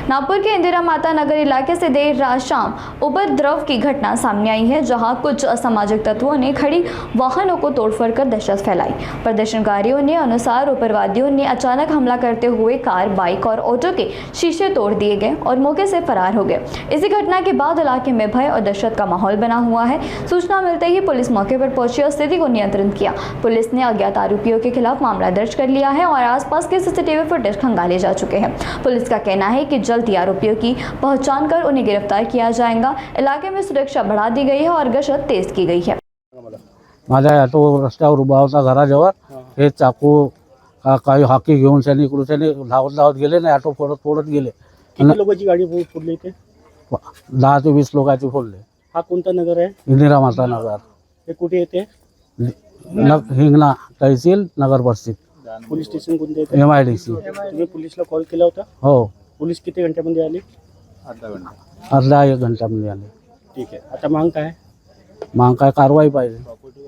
नागपुर के इंदिरा माता नगर इलाके से देर रात शाम उपद्रव की घटना सामने आई है, जहां कुछ असामाजिक तत्वों ने खड़ी वाहनों को तोड़फोड़ कर दहशत फैलाई। प्रदर्शनकारियों ने अनुसार उग्रवादियों ने अचानक हमला करते हुए कार, बाइक और ऑटो के शीशे तोड़ दिए गए और मौके से फरार हो गए। इसी घटना के बाद इलाके में भय और दहशत का माहौल बना हुआ है। सूचना मिलते ही पुलिस मौके पर पहुंची और स्थिति को नियंत्रित किया। पुलिस ने अज्ञात आरोपियों के खिलाफ मामला दर्ज कर लिया है और आसपास के सीसीटीवी फुटेज खंगाले जा चुके हैं। पुलिस का कहना है कि जल्द ही आरोपियों की पहचान कर उन्हें गिरफ्तार किया जाएगा। इलाके में सुरक्षा बढ़ा दी गई है और गश्त तेज की गई है। माझ्या ऑटो रस्त्यावर उभा होता घराजवळ, हे चाकू काही हाकी घेऊन त्यांनी इकडून त्यांनी धावत गेले नाही, ऑटो फोडत गेले। किती लोकांची गाडी फोडली इथे? 10 ते 20 लोकांची फोडले। हा कोणता नगर आहे? इंदिरा माता नगर। हे कुठे येते? हिंगणा तहसील नगर परिषद। पोलीस स्टेशन कोणते येते? MIDC। तुम्ही पोलीसला कॉल केला होता? हो, पोलीस किती घंट्यामध्ये आली? अर्धा एक घंट्यामध्ये आले। ठीक आहे, आता मांग काय? मग काय कारवाई पाहिजे।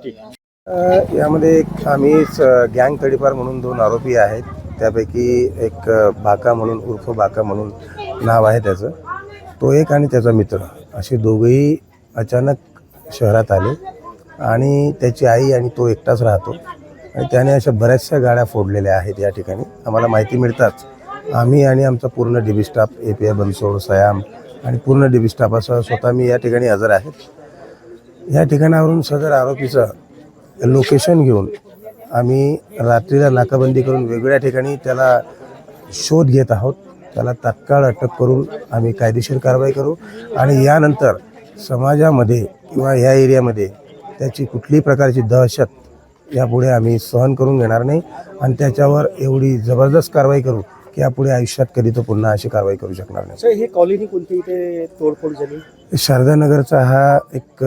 ठीक यामध्ये एक आम्ही गँग तडीपार म्हणून 2 आरोपी आहेत। त्यापैकी एक बाका म्हणून उर्फ बाका म्हणून नाव आहे त्याचं, तो एक आणि त्याचा मित्र, असे दोघेही अचानक शहरात आले आणि त्याची आई आणि तो एकटाच राहतो आणि त्याने अशा बऱ्याचशा गाड्या फोडलेल्या आहेत। या ठिकाणी आम्हाला माहिती मिळताच आम्ही आणि आमचा पूर्ण DB staff, API Bansod, Siam आणि पूर्ण DB स्टाफासह स्वतः मी या ठिकाणी हजर आहेत। या ठिकाणावरून सदर आरोपीचं लोकेशन घेऊन आम्ही रात्रीला नाकाबंदी करून वेगवेगळ्या ठिकाणी त्याला शोध घेत आहोत। त्याला तात्काळ अटक करून आम्ही कायदेशीर कारवाई करू आणि यानंतर समाजामध्ये किंवा या एरियामध्ये त्याची कुठल्याही प्रकारची दहशत यापुढे आम्ही सहन करून घेणार नाही आणि त्याच्यावर एवढी जबरदस्त कारवाई करू की यापुढे आयुष्यात कधी तो पुन्हा अशी कारवाई करू शकणार नाही। सर, हे कॉलनी कोणती इथे तोडफोड झाली? शारदानगरचा हा एक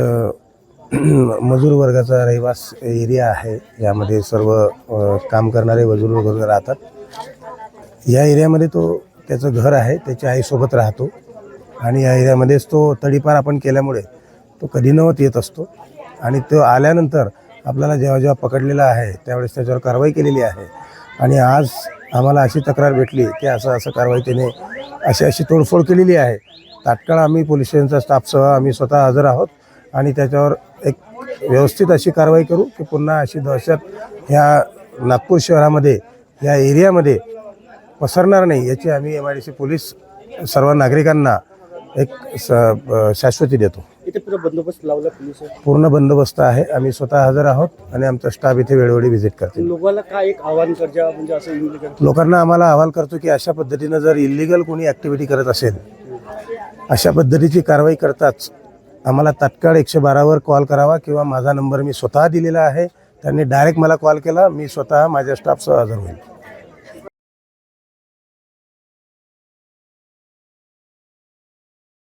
मजूर वर्गाचा रहिवास एरिया आहे। यामध्ये सर्व काम करणारे मजूर वर्ग राहतात। या एरियामध्ये त्याचं घर आहे, त्याच्या आईसोबत राहतो आणि या एरियामध्येच तो तडीपार आपण केल्यामुळे तो कधी नव्हत येत असतो आणि तो आल्यानंतर आपल्याला जेव्हा पकडलेला आहे त्यावेळेस त्याच्यावर कारवाई केलेली आहे आणि आज आम्हाला अशी तक्रार भेटली की असं कारवाई त्याने अशी तोडफोड केलेली आहे। तात्काळ आम्ही पोलीस स्टेशनचा स्टाफसह आम्ही स्वतः हजर आहोत आणि त्याच्यावर एक व्यवस्थित अशी कारवाई करू की पुन्हा अशी दहशत ह्या नागपूर शहरामध्ये या एरियामध्ये पसरणार नाही, याची आम्ही MIDC पोलीस सर्व नागरिकांना एक शाश्वती देतो। इथे पूर्ण बंदोबस्त लावला पोलीस? पूर्ण बंदोबस्त आहे। आम्ही स्वतः हजर आहोत आणि आमचा स्टाफ इथे वेळोवेळी व्हिजिट करते। लोकांना काय एक आव्हान करजा, म्हणजे असं इल्लीगल लोकांना आम्हाला अहवाल करतो की अशा पद्धतीनं जर इल्लीगल कोणी ॲक्टिव्हिटी करत असेल, अशा पद्धतीची कारवाई करताच आम्हाला तात्काळ 112वर कॉल करावा किंवा माझा नंबर मी स्वतः दिलेला आहे। त्यांनी डायरेक्ट मला कॉल केला, मी स्वतः माझ्या स्टाफसह हजर होईल।